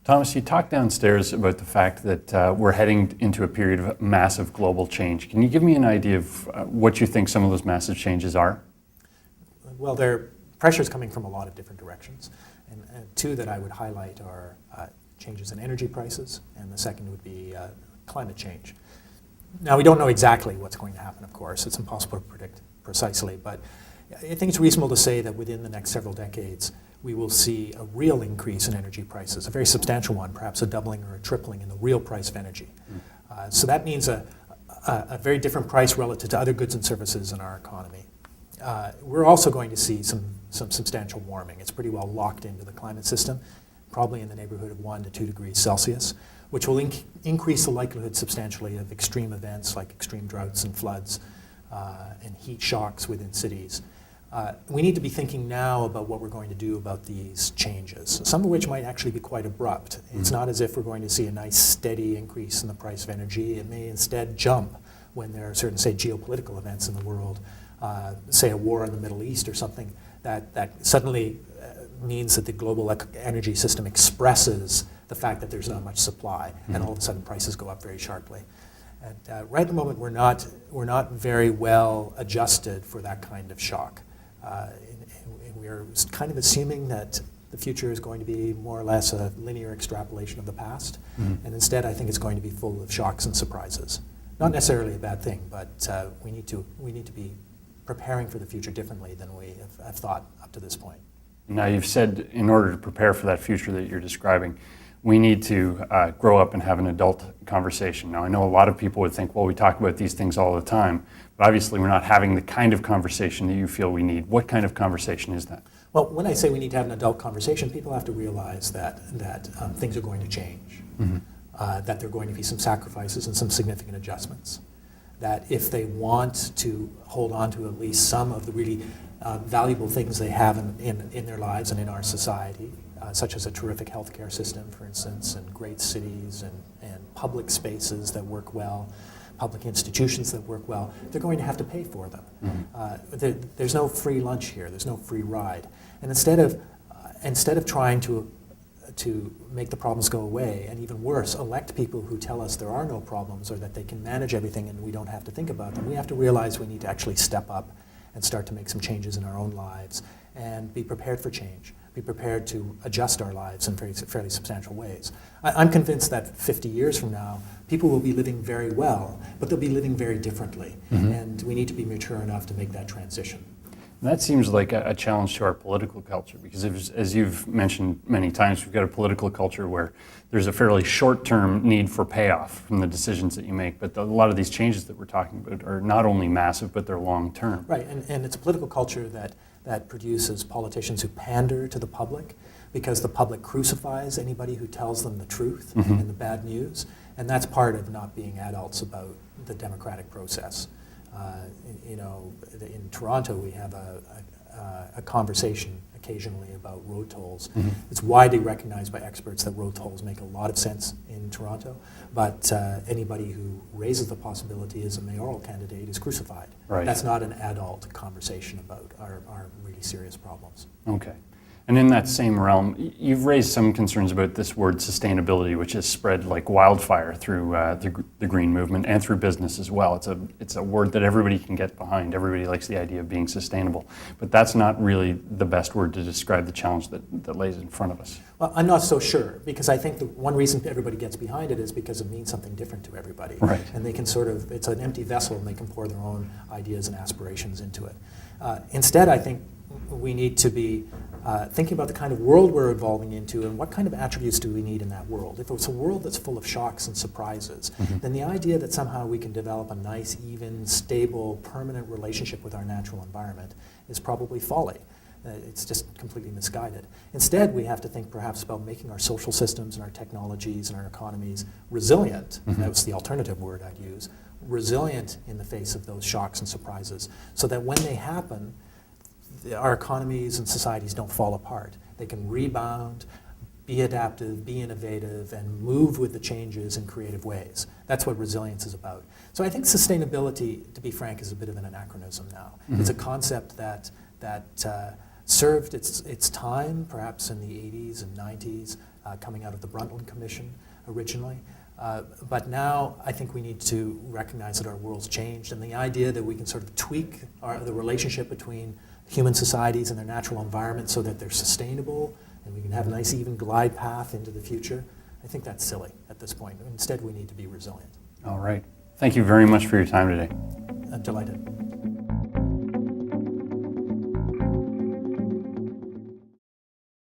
Thomas, you talked downstairs about the fact that we're heading into a period of massive global change. Can you give me an idea of what you think some of those massive changes are? Well, there are pressures coming from a lot of different directions. And two that I would highlight are changes in energy prices, and the second would be climate change. Now, we don't know exactly what's going to happen, of course. It's impossible to predict precisely, but I think it's reasonable to say that within the next several decades, we will see a real increase in energy prices, a very substantial one, perhaps a doubling or a tripling in the real price of energy. So that means a very different price relative to other goods and services in our economy. We're also going to see some substantial warming. It's pretty well locked into the climate system, probably in the neighborhood of 1 to 2 degrees Celsius, which will increase the likelihood substantially of extreme events like extreme droughts and floods and heat shocks within cities. We need to be thinking now about what we're going to do about these changes, some of which might actually be quite abrupt. It's not as if we're going to see a nice steady increase in the price of energy. It may instead jump when there are certain, say, geopolitical events in the world, say a war in the Middle East or something, that suddenly means that the global energy system expresses the fact that there's not much supply, and all of a sudden prices go up very sharply. And right at the moment, we're not very well adjusted for that kind of shock. And we're kind of assuming that the future is going to be more or less a linear extrapolation of the past, and instead I think it's going to be full of shocks and surprises. Not necessarily a bad thing, but we need to be preparing for the future differently than we have thought up to this point. Now, you've said in order to prepare for that future that you're describing, we need to grow up and have an adult conversation. Now, I know a lot of people would think, well, we talk about these things all the time, but obviously we're not having the kind of conversation that you feel we need. What kind of conversation is that? Well, when I say we need to have an adult conversation, people have to realize that things are going to change, that there are going to be some sacrifices and some significant adjustments, that if they want to hold on to at least some of the really valuable things they have in their lives and in our society, such as a terrific healthcare system, for instance, and great cities and public spaces that work well, public institutions that work well, they're going to have to pay for them. There's no free lunch here. There's no free ride. And instead of trying to make the problems go away, and even worse, elect people who tell us there are no problems or that they can manage everything and we don't have to think about them, we have to realize we need to actually step up and start to make some changes in our own lives and be prepared for change, be prepared to adjust our lives in fairly substantial ways. I'm convinced that 50 years from now, people will be living very well, but they'll be living very differently. And we need to be mature enough to make that transition. And that seems like a challenge to our political culture, because as you've mentioned many times, we've got a political culture where there's a fairly short-term need for payoff from the decisions that you make, but a lot of these changes that we're talking about are not only massive, but they're long-term. Right, and it's a political culture that produces politicians who pander to the public, because the public crucifies anybody who tells them the truth and the bad news, and that's part of not being adults about the democratic process. In Toronto, we have a conversation occasionally about road tolls. It's widely recognized by experts that road tolls make a lot of sense in Toronto, but anybody who raises the possibility as a mayoral candidate is crucified. Right. That's not an adult conversation about our really serious problems. Okay. And in that same realm, you've raised some concerns about this word sustainability, which has spread like wildfire through the green movement and through business as well. It's a word that everybody can get behind. Everybody likes the idea of being sustainable. But that's not really the best word to describe the challenge that lays in front of us. Well, I'm not so sure, because I think the one reason everybody gets behind it is because it means something different to everybody. Right. And they can it's an empty vessel, and they can pour their own ideas and aspirations into it. Instead, I think we need to be thinking about the kind of world we're evolving into and what kind of attributes do we need in that world. If it's a world that's full of shocks and surprises, then the idea that somehow we can develop a nice, even, stable, permanent relationship with our natural environment is probably folly. It's just completely misguided. Instead, we have to think perhaps about making our social systems and our technologies and our economies resilient. That was the alternative word I'd use. Resilient in the face of those shocks and surprises, so that when they happen, our economies and societies don't fall apart. They can rebound, be adaptive, be innovative, and move with the changes in creative ways. That's what resilience is about. So I think sustainability, to be frank, is a bit of an anachronism now. It's a concept that served its time, perhaps in the 80s and 90s, coming out of the Brundtland Commission originally. But now I think we need to recognize that our world's changed, and the idea that we can sort of tweak the relationship between human societies and their natural environment so that they're sustainable and we can have a nice even glide path into the future, I think that's silly at this point. Instead, we need to be resilient. All right. Thank you very much for your time today. Delighted.